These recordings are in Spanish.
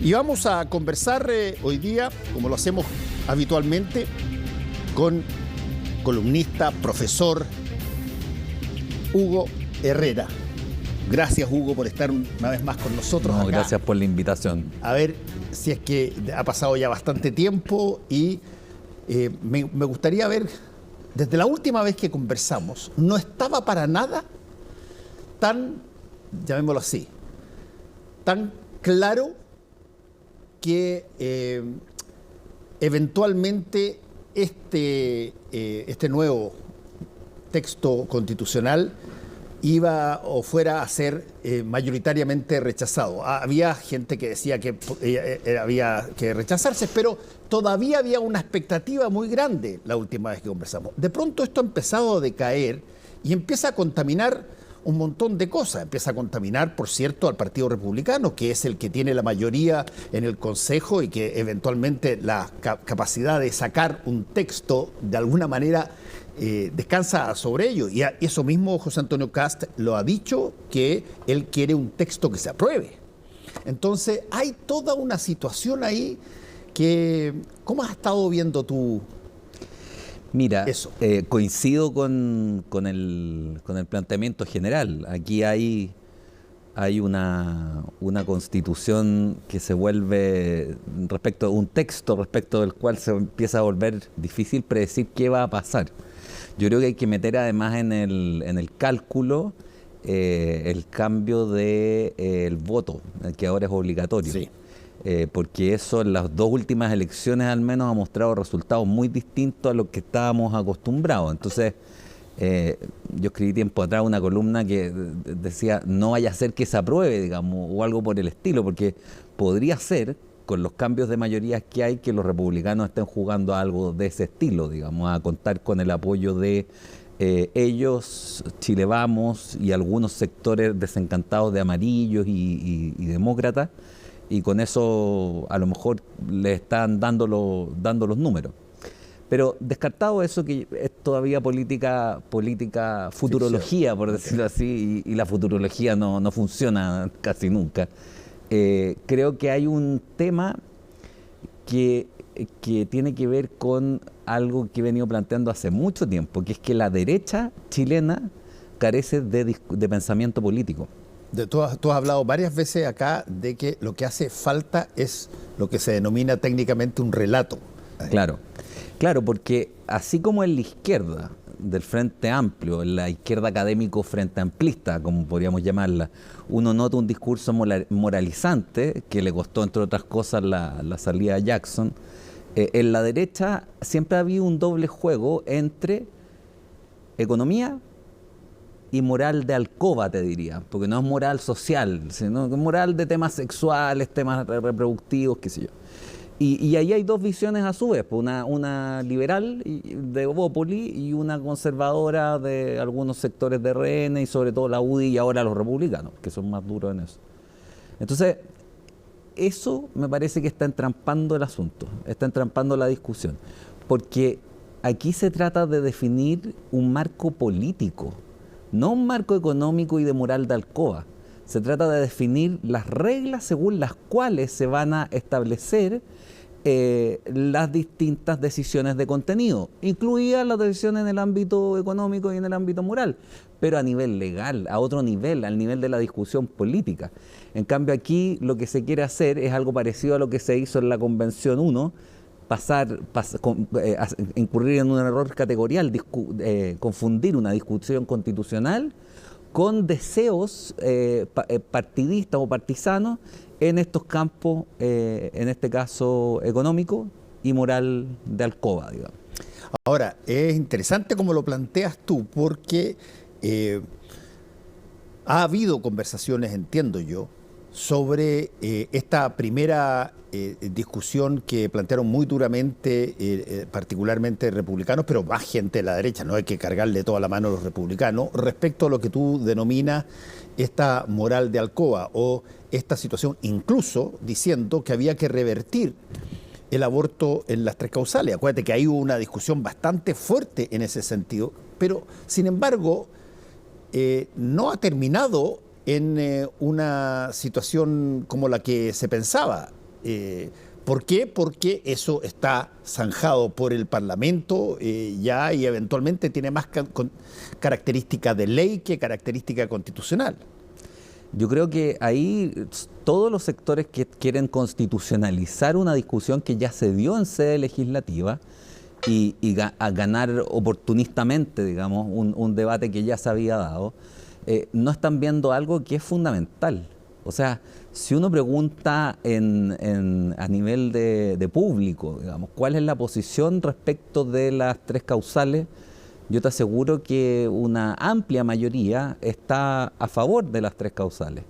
Y vamos a conversar hoy día, como lo hacemos habitualmente, con columnista, profesor Hugo Herrera. Gracias, Hugo, por estar una vez más con nosotros acá. Gracias por la invitación. A ver si es que ha pasado ya bastante tiempo y me gustaría ver, desde la última vez que conversamos, no estaba para nada tan, llamémoslo así, tan claro que eventualmente este nuevo texto constitucional iba o fuera a ser mayoritariamente rechazado. Había gente que decía que había que rechazarse, pero todavía había una expectativa muy grande la última vez que conversamos. De pronto esto ha empezado a decaer y empieza a contaminar un montón de cosas. Empieza a contaminar, por cierto, al Partido Republicano, que es el que tiene la mayoría en el Consejo y que eventualmente la capacidad de sacar un texto de alguna manera descansa sobre ello. Y eso mismo José Antonio Kast lo ha dicho, que él quiere un texto que se apruebe. Entonces hay toda una situación ahí que... ¿Cómo has estado viendo tú? Mira, coincido con el planteamiento general. Aquí hay una constitución que se vuelve un texto respecto del cual se empieza a volver difícil predecir qué va a pasar. Yo creo que hay que meter además en el cálculo el cambio del voto, que ahora es obligatorio. Sí. Porque eso en las dos últimas elecciones al menos ha mostrado resultados muy distintos a los que estábamos acostumbrados. Entonces, yo escribí tiempo atrás una columna que decía no vaya a ser que se apruebe, digamos, o algo por el estilo, porque podría ser, con los cambios de mayorías que hay, que los republicanos estén jugando a algo de ese estilo, digamos, a contar con el apoyo de ellos, Chile Vamos y algunos sectores desencantados de amarillos y demócratas, y con eso a lo mejor le están dando los números. Pero descartado eso, que es todavía política futurología, por decirlo así, y la futurología no funciona casi nunca. Creo que hay un tema que tiene que ver con algo que he venido planteando hace mucho tiempo, que es que la derecha chilena carece de pensamiento político. Tú has hablado varias veces acá de que lo que hace falta es lo que se denomina técnicamente un relato. Claro, porque así como en la izquierda del Frente Amplio, en la izquierda académico frente amplista, como podríamos llamarla, uno nota un discurso moralizante que le costó, entre otras cosas, la salida de Jackson. En la derecha siempre ha habido un doble juego entre economía y moral de alcoba, te diría, porque no es moral social, sino moral de temas sexuales, temas reproductivos, qué sé yo. Y ahí hay dos visiones a su vez, una liberal de Bópoli y una conservadora de algunos sectores de RN y sobre todo la UDI y ahora los republicanos, que son más duros en eso. Entonces, eso me parece que está entrampando el asunto, está entrampando la discusión, porque aquí se trata de definir un marco político, no un marco económico y de moral de alcoba. Se trata de definir las reglas según las cuales se van a establecer las distintas decisiones de contenido, incluidas las decisiones en el ámbito económico y en el ámbito moral, pero a nivel legal, a otro nivel, al nivel de la discusión política. En cambio aquí lo que se quiere hacer es algo parecido a lo que se hizo en la Convención 1, incurrir en un error categorial, confundir una discusión constitucional con deseos partidistas o partisanos en estos campos, en este caso económico y moral de alcoba, digamos. Ahora, es interesante como lo planteas tú, porque ha habido conversaciones, entiendo yo, sobre esta primera discusión que plantearon muy duramente, particularmente republicanos, pero más gente de la derecha, no hay que cargarle toda la mano a los republicanos, respecto a lo que tú denominas esta moral de alcoba o esta situación, incluso diciendo que había que revertir el aborto en las tres causales. Acuérdate que ahí hubo una discusión bastante fuerte en ese sentido, pero sin embargo no ha terminado en una situación como la que se pensaba. ¿Por qué? Porque eso está zanjado por el Parlamento ya, y eventualmente tiene más característica de ley que característica constitucional. Yo creo que ahí todos los sectores que quieren constitucionalizar una discusión que ya se dio en sede legislativa y a ganar oportunistamente, digamos, un debate que ya se había dado, no están viendo algo que es fundamental. O sea, si uno pregunta a nivel de público, digamos, ¿cuál es la posición respecto de las tres causales? Yo te aseguro que una amplia mayoría está a favor de las tres causales.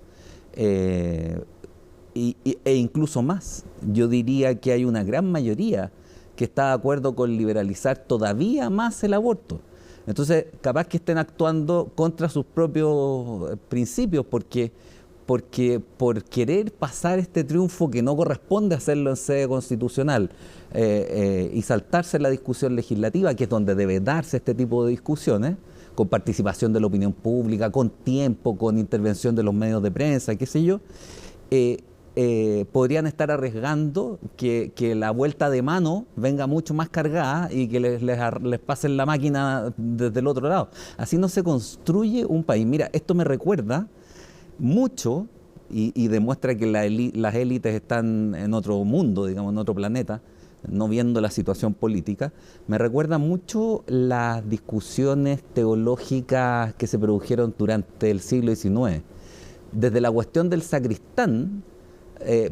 E incluso más, yo diría que hay una gran mayoría que está de acuerdo con liberalizar todavía más el aborto. Entonces, capaz que estén actuando contra sus propios principios, porque por querer pasar este triunfo que no corresponde hacerlo en sede constitucional y saltarse la discusión legislativa, que es donde debe darse este tipo de discusiones, con participación de la opinión pública, con tiempo, con intervención de los medios de prensa, qué sé yo, podrían estar arriesgando que la vuelta de mano venga mucho más cargada y que les pasen la máquina desde el otro lado. Así no se construye un país. Mira, esto me recuerda mucho y demuestra que las élites están en otro mundo, digamos, en otro planeta, no viendo la situación política. Me recuerda mucho las discusiones teológicas que se produjeron durante el siglo XIX. Desde la cuestión del sacristán,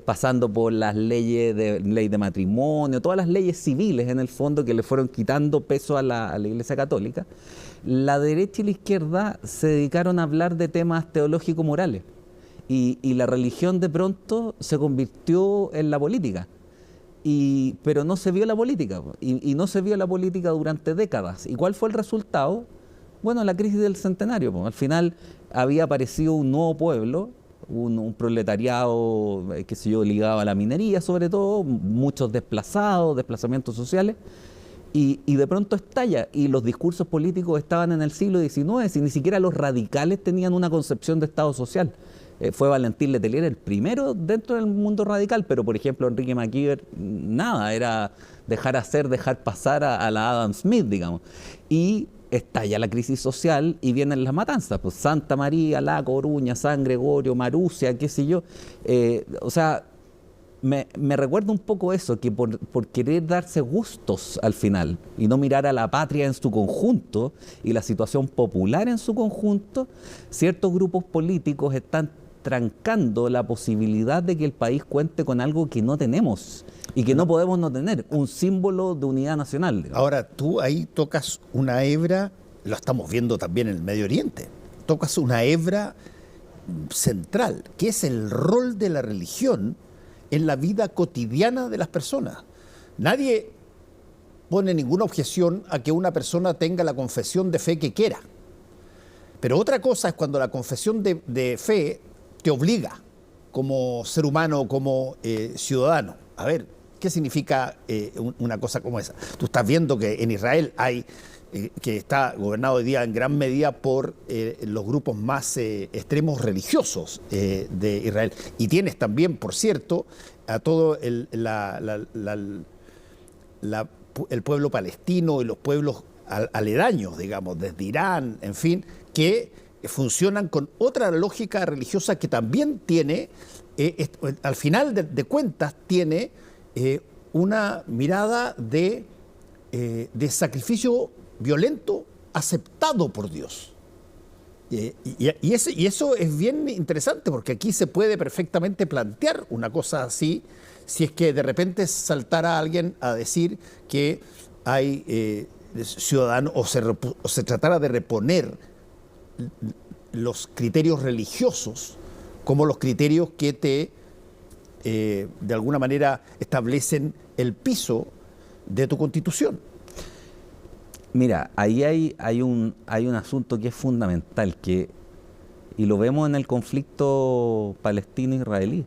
pasando por las ley de matrimonio, todas las leyes civiles en el fondo que le fueron quitando peso a la Iglesia Católica, la derecha y la izquierda se dedicaron a hablar de temas teológico-morales y la religión de pronto se convirtió en la política, pero no se vio la política y no se vio la política durante décadas. ¿Y cuál fue el resultado? Bueno, la crisis del centenario. Al final había aparecido un nuevo pueblo, un proletariado, qué sé yo, ligado a la minería sobre todo, muchos desplazamientos sociales, y de pronto estalla, y los discursos políticos estaban en el siglo XIX, y ni siquiera los radicales tenían una concepción de Estado social. Fue Valentín Letelier el primero dentro del mundo radical, pero por ejemplo Enrique McKeever, nada, era dejar hacer, dejar pasar a la Adam Smith, digamos. Y estalla la crisis social y vienen las matanzas, pues Santa María, La Coruña, San Gregorio, Marusia, qué sé yo. O sea, me recuerda un poco eso, que por querer darse gustos al final y no mirar a la patria en su conjunto y la situación popular en su conjunto, ciertos grupos políticos están trancando la posibilidad de que el país cuente con algo que no tenemos y que no podemos no tener, un símbolo de unidad nacional, digamos. Ahora, tú ahí tocas una hebra, lo estamos viendo también en el Medio Oriente, tocas una hebra central, que es el rol de la religión en la vida cotidiana de las personas. Nadie pone ninguna objeción a que una persona tenga la confesión de fe que quiera. Pero otra cosa es cuando la confesión de fe te obliga como ser humano, como ciudadano. A ver, ¿qué significa una cosa como esa? Tú estás viendo que en Israel hay, que está gobernado hoy día en gran medida por los grupos más extremos religiosos de Israel. Y tienes también, por cierto, a todo el pueblo palestino y los pueblos aledaños, digamos, desde Irán, en fin, que funcionan con otra lógica religiosa que también tiene, al final de cuentas, tiene una mirada de sacrificio violento aceptado por Dios. Y eso es bien interesante, porque aquí se puede perfectamente plantear una cosa así, si es que de repente saltara alguien a decir que hay ciudadanos, o se tratara de reponer los criterios religiosos como los criterios que de alguna manera establecen el piso de tu Constitución. Mira, ahí hay un asunto que es fundamental, y lo vemos en el conflicto palestino-israelí.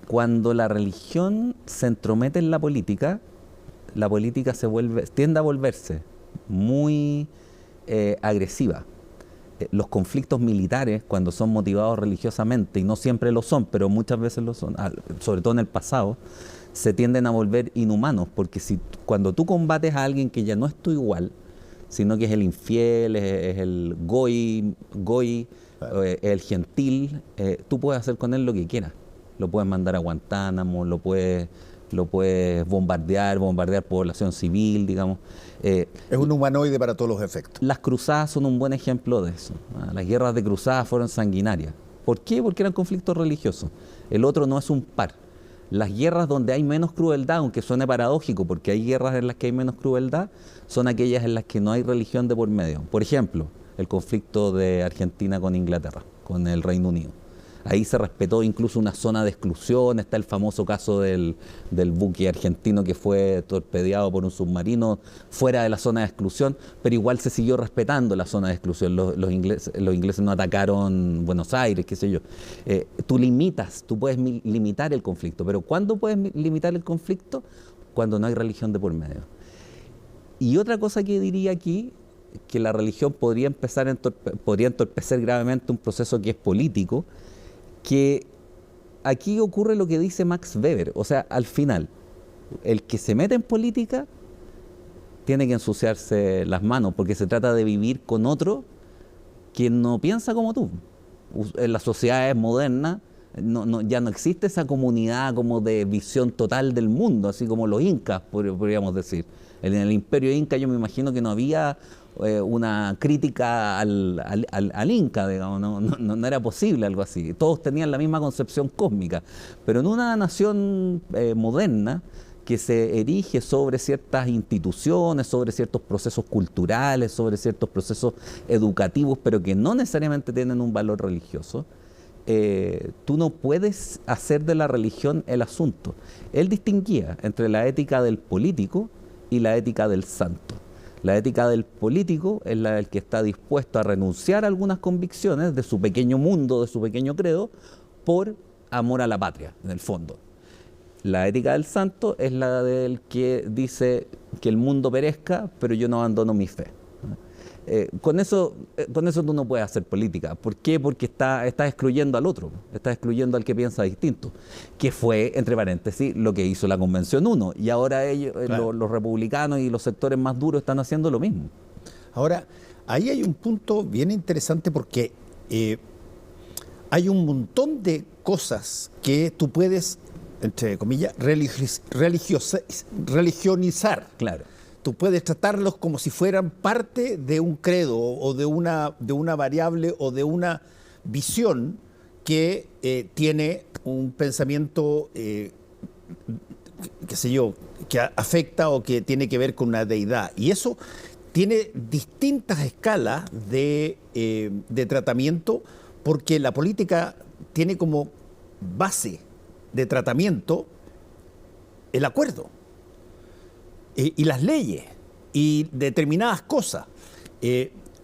Cuando la religión se entromete en la política tiende a volverse muy agresiva. los conflictos militares, cuando son motivados religiosamente, y no siempre lo son, pero muchas veces lo son, sobre todo en el pasado, se tienden a volver inhumanos, porque cuando tú combates a alguien que ya no es tu igual, sino que es el infiel, es el goy, el gentil, tú puedes hacer con él lo que quieras. Lo puedes mandar a Guantánamo, lo puedes bombardear población civil, digamos. Es un humanoide para todos los efectos. Las cruzadas son un buen ejemplo de eso. Las guerras de cruzadas fueron sanguinarias. ¿Por qué? Porque eran conflictos religiosos. El otro no es un par. Las guerras donde hay menos crueldad, aunque suene paradójico, porque hay guerras en las que hay menos crueldad, son aquellas en las que no hay religión de por medio. Por ejemplo, el conflicto de Argentina con Inglaterra, con el Reino Unido. Ahí se respetó incluso una zona de exclusión. Está el famoso caso del buque argentino que fue torpedeado por un submarino fuera de la zona de exclusión, pero igual se siguió respetando la zona de exclusión. Los ingleses no atacaron Buenos Aires, qué sé yo. Tú puedes limitar el conflicto, pero ¿cuándo puedes limitar el conflicto? Cuando no hay religión de por medio. Y otra cosa que diría aquí, que la religión podría entorpecer gravemente un proceso que es político, que aquí ocurre lo que dice Max Weber. O sea, al final, el que se mete en política tiene que ensuciarse las manos, porque se trata de vivir con otro que no piensa como tú. En las sociedades modernas ya no existe esa comunidad como de visión total del mundo, así como los incas, podríamos decir. En el imperio inca yo me imagino que no había una crítica al Inca, digamos, no era posible algo así. Todos tenían la misma concepción cósmica, pero en una nación moderna que se erige sobre ciertas instituciones, sobre ciertos procesos culturales, sobre ciertos procesos educativos, pero que no necesariamente tienen un valor religioso, tú no puedes hacer de la religión el asunto. Él distinguía entre la ética del político y la ética del santo. La ética del político es la del que está dispuesto a renunciar a algunas convicciones de su pequeño mundo, de su pequeño credo, por amor a la patria, en el fondo. La ética del santo es la del que dice que el mundo perezca, pero yo no abandono mi fe. Con eso tú no puedes hacer política. ¿Por qué? Porque estás excluyendo al otro, estás excluyendo al que piensa distinto, que fue, entre paréntesis, lo que hizo la Convención 1, y ahora ellos, claro, los republicanos y los sectores más duros están haciendo lo mismo. Ahora, ahí hay un punto bien interesante, porque hay un montón de cosas que tú puedes, entre comillas, religionizar. Claro. Tú puedes tratarlos como si fueran parte de un credo o de una variable o de una visión que tiene un pensamiento, qué sé yo, que afecta o que tiene que ver con una deidad. Y eso tiene distintas escalas de tratamiento, porque la política tiene como base de tratamiento el acuerdo. Y las leyes y determinadas cosas.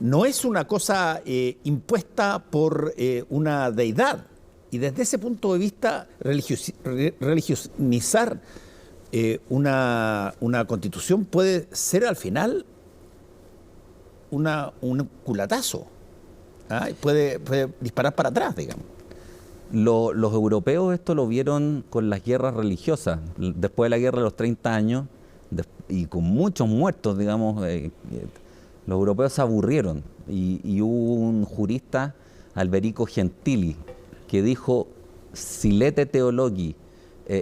No es una cosa impuesta por una deidad. Y desde ese punto de vista, religionizar una constitución puede ser al final un culatazo. Puede disparar para atrás, digamos. Los europeos esto lo vieron con las guerras religiosas. Después de la guerra de los 30 años, y con muchos muertos, digamos, los europeos se aburrieron, y hubo un jurista, Alberico Gentili, que dijo: silete teologi,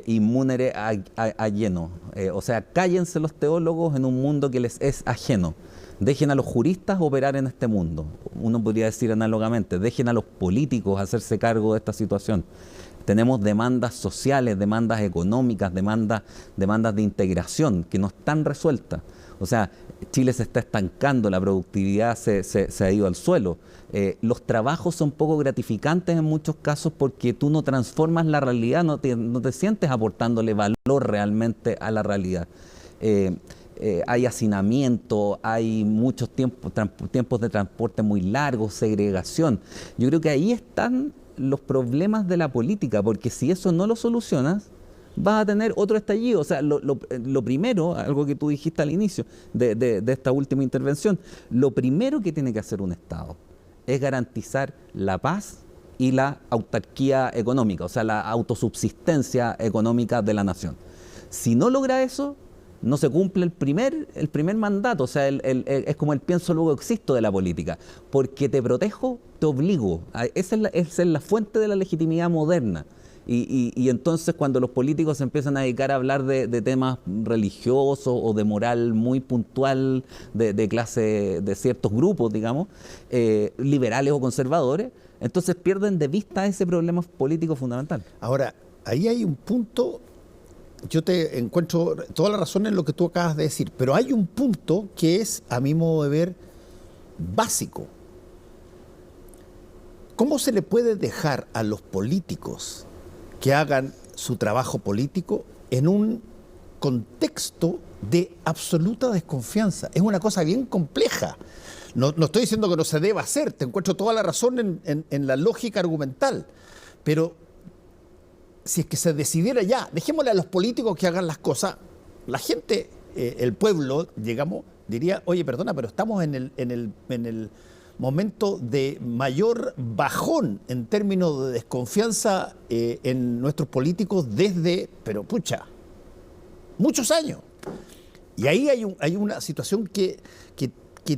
immunere alieno. O sea, cállense los teólogos en un mundo que les es ajeno. Dejen a los juristas operar en este mundo. Uno podría decir análogamente, dejen a los políticos hacerse cargo de esta situación. Tenemos demandas sociales, demandas económicas, demandas de integración que no están resueltas. O sea, Chile se está estancando, la productividad se ha ido al suelo. Los trabajos son poco gratificantes en muchos casos, porque tú no transformas la realidad, no te sientes aportándole valor realmente a la realidad. Hay hacinamiento, hay muchos tiempos de transporte muy largos, segregación. Yo creo que ahí están los problemas de la política, porque si eso no lo solucionas, vas a tener otro estallido. O sea, lo primero, algo que tú dijiste al inicio de esta última intervención, lo primero que tiene que hacer un Estado es garantizar la paz y la autarquía económica, o sea, la autosubsistencia económica de la nación. Si no logra eso, no se cumple el primer mandato, o sea, es como el pienso luego existo de la política, porque te protejo, te obligo. Esa es la fuente de la legitimidad moderna. Y entonces cuando los políticos se empiezan a dedicar a hablar de temas religiosos o de moral muy puntual de clase, de ciertos grupos, digamos, liberales o conservadores, entonces pierden de vista ese problema político fundamental. Ahora, ahí hay un punto, yo te encuentro toda la razón en lo que tú acabas de decir, pero hay un punto que es, a mi modo de ver, básico. ¿Cómo se le puede dejar a los políticos que hagan su trabajo político en un contexto de absoluta desconfianza? Es una cosa bien compleja. No estoy diciendo que no se deba hacer, te encuentro toda la razón en la lógica argumental, pero si es que se decidiera ya, dejémosle a los políticos que hagan las cosas, la gente, el pueblo, digamos, diría, oye, perdona, pero estamos en el momento de mayor bajón en términos de desconfianza en nuestros políticos desde, pero pucha, muchos años. Y ahí hay una situación que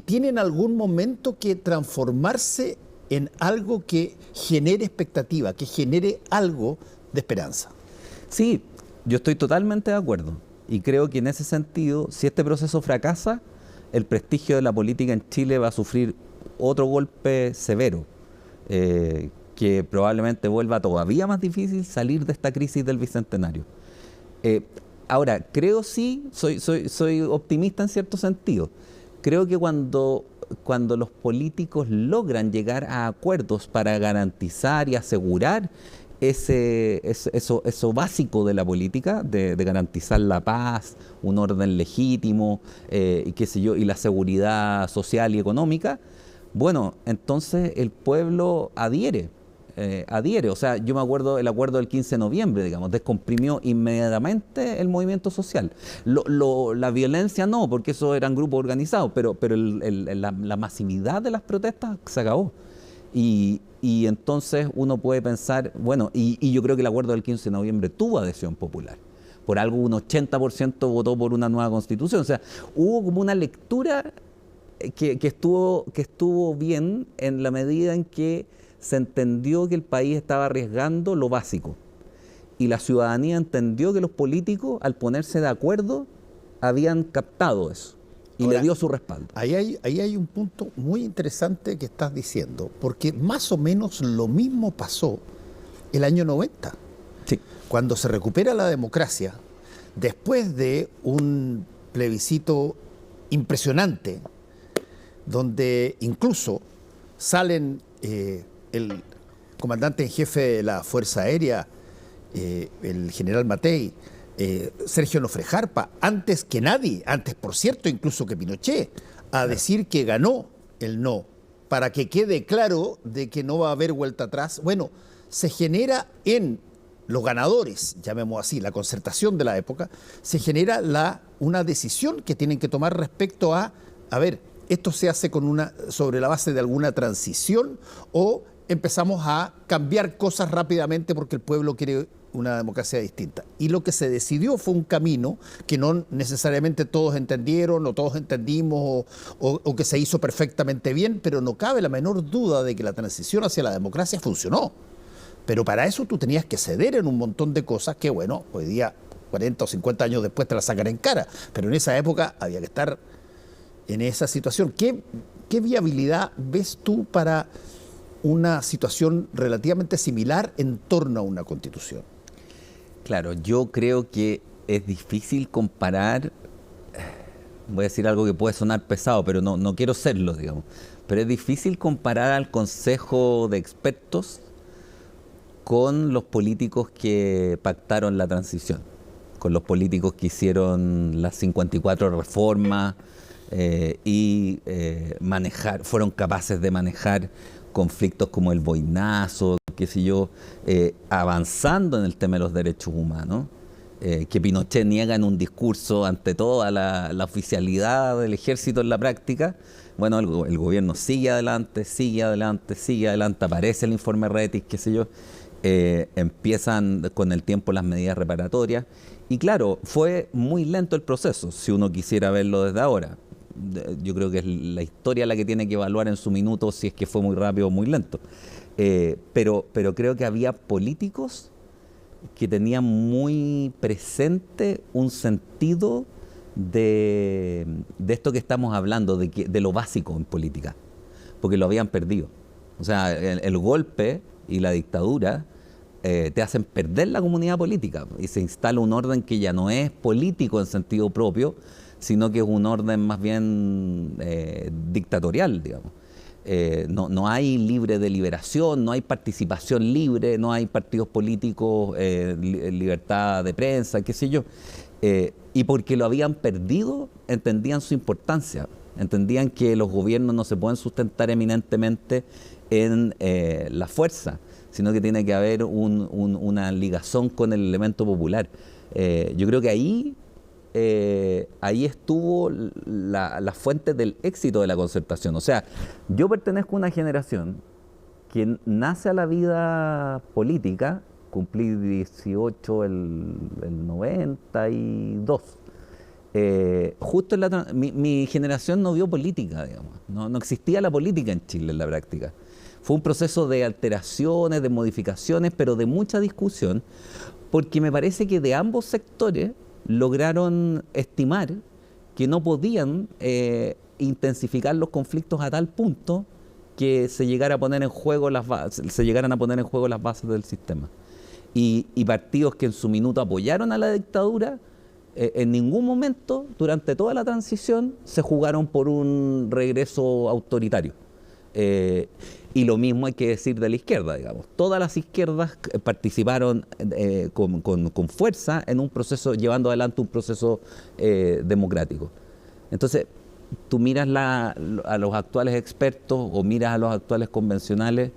tiene en algún momento que transformarse en algo que genere expectativa, que genere algo de esperanza. Sí, yo estoy totalmente de acuerdo. Y creo que en ese sentido, si este proceso fracasa, el prestigio de la política en Chile va a sufrir otro golpe severo, que probablemente vuelva todavía más difícil salir de esta crisis del Bicentenario. Ahora, creo sí, soy optimista en cierto sentido. Creo que cuando los políticos logran llegar a acuerdos para garantizar y asegurar eso básico de la política, de garantizar la paz, un orden legítimo, y qué sé yo, y la seguridad social y económica, bueno, entonces el pueblo adhiere. O sea, yo me acuerdo el acuerdo del 15 de noviembre, digamos, descomprimió inmediatamente el movimiento social. La violencia no, porque eso eran grupos organizados, pero la masividad de las protestas se acabó. Y entonces uno puede pensar, bueno, y yo creo que el acuerdo del 15 de noviembre tuvo adhesión popular. Por algo un 80% votó por una nueva constitución. O sea, hubo como una lectura que estuvo bien en la medida en que se entendió que el país estaba arriesgando lo básico. Y la ciudadanía entendió que los políticos, al ponerse de acuerdo, habían captado eso. Y ahora, le dio su respaldo. Ahí hay un punto muy interesante que estás diciendo, porque más o menos lo mismo pasó el año 90. Sí. Cuando se recupera la democracia, después de un plebiscito impresionante, donde incluso salen el comandante en jefe de la Fuerza Aérea, el general Matei, Sergio Nofrejarpa, antes que nadie, antes por cierto incluso que Pinochet, a decir que ganó el no, para que quede claro de que no va a haber vuelta atrás. Bueno, se genera en los ganadores, llamemos así, la concertación de la época, se genera una decisión que tienen que tomar respecto a ver, esto se hace sobre la base de alguna transición o empezamos a cambiar cosas rápidamente porque el pueblo quiere una democracia distinta. Y lo que se decidió fue un camino que no necesariamente todos entendieron o todos entendimos o que se hizo perfectamente bien, pero no cabe la menor duda de que la transición hacia la democracia funcionó. Pero para eso tú tenías que ceder en un montón de cosas que, bueno, hoy día, 40 o 50 años después te las sacan en cara. Pero en esa época había que estar en esa situación. ¿Qué viabilidad ves tú para una situación relativamente similar en torno a una constitución? Claro, yo creo que es difícil comparar, voy a decir algo que puede sonar pesado, pero no quiero serlo, digamos, pero es difícil comparar al Consejo de Expertos con los políticos que pactaron la transición, con los políticos que hicieron las 54 reformas fueron capaces de manejar conflictos como el boinazo, qué sé yo, avanzando en el tema de los derechos humanos. que Pinochet niega en un discurso ante toda la oficialidad del ejército en la práctica. Bueno, el gobierno sigue adelante, aparece el informe Retis, qué sé yo, empiezan con el tiempo las medidas reparatorias, y claro, fue muy lento el proceso, si uno quisiera verlo desde ahora. Yo creo que es la historia la que tiene que evaluar en su minuto si es que fue muy rápido o muy lento. Pero creo que había políticos que tenían muy presente un sentido de esto que estamos hablando, de lo básico en política, porque lo habían perdido. O sea, el golpe y la dictadura te hacen perder la comunidad política y se instala un orden que ya no es político en sentido propio, sino que es un orden más bien dictatorial, digamos. No hay libre deliberación, no hay participación libre, no hay partidos políticos, libertad de prensa, qué sé yo. Y porque lo habían perdido, entendían su importancia, entendían que los gobiernos no se pueden sustentar eminentemente en la fuerza, sino que tiene que haber una ligazón con el elemento popular. Yo creo que ahí estuvo la fuente del éxito de la concertación. O sea, yo pertenezco a una generación que nace a la vida política, cumplí 18 el 92. Justo mi generación no vio política, digamos. No existía la política en Chile en la práctica. Fue un proceso de alteraciones, de modificaciones, pero de mucha discusión, porque me parece que de ambos sectores lograron estimar que no podían intensificar los conflictos a tal punto que se llegaran a poner en juego las bases del sistema. Y partidos que en su minuto apoyaron a la dictadura, en ningún momento durante toda la transición se jugaron por un regreso autoritario. Y lo mismo hay que decir de la izquierda, digamos. Todas las izquierdas participaron con fuerza en un proceso, llevando adelante un proceso democrático. Entonces, tú miras a los actuales expertos o miras a los actuales convencionales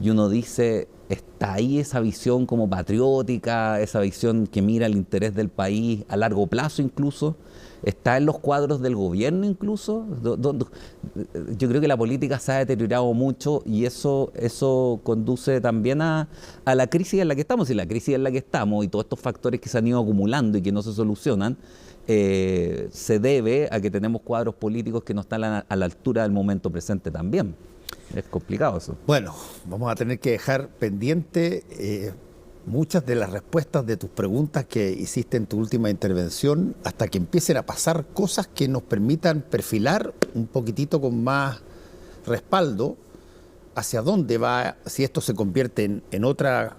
y uno dice, está ahí esa visión como patriótica, esa visión que mira el interés del país a largo plazo incluso. Está en los cuadros del gobierno incluso. Yo creo que la política se ha deteriorado mucho y eso conduce también a la crisis en la que estamos. Y la crisis en la que estamos y todos estos factores que se han ido acumulando y que no se solucionan, se debe a que tenemos cuadros políticos que no están a la altura del momento presente también. Es complicado eso. Bueno, vamos a tener que dejar pendiente muchas de las respuestas de tus preguntas que hiciste en tu última intervención hasta que empiecen a pasar cosas que nos permitan perfilar un poquitito con más respaldo hacia dónde va, si esto se convierte en otra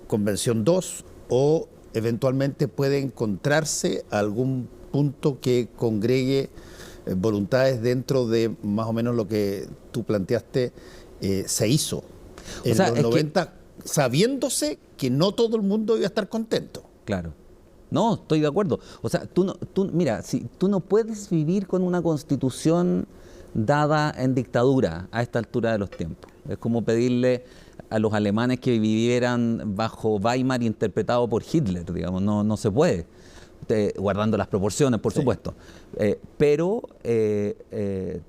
Convención 2 o eventualmente puede encontrarse algún punto que congregue voluntades dentro de más o menos lo que tú planteaste se hizo en los 90, sabiéndose que no todo el mundo iba a estar contento. Claro. No, estoy de acuerdo. O sea, mira, si tú no puedes vivir con una constitución dada en dictadura a esta altura de los tiempos. Es como pedirle a los alemanes que vivieran bajo Weimar interpretado por Hitler, digamos, no se puede. Guardando las proporciones, por supuesto. Pero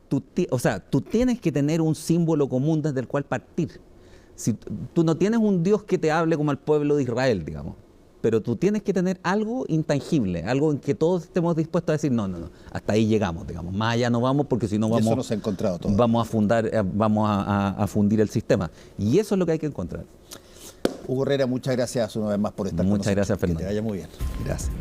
tú tienes que tener un símbolo común desde el cual partir. Si tú no tienes un Dios que te hable como al pueblo de Israel, digamos, pero tú tienes que tener algo intangible, algo en que todos estemos dispuestos a decir, no, hasta ahí llegamos, digamos, más allá no vamos porque si no vamos, eso no se ha encontrado todo. Vamos a fundir el sistema. Y eso es lo que hay que encontrar. Hugo Herrera, muchas gracias una vez más por estar con nosotros. Muchas gracias, Fernando. Que te vaya muy bien. Gracias.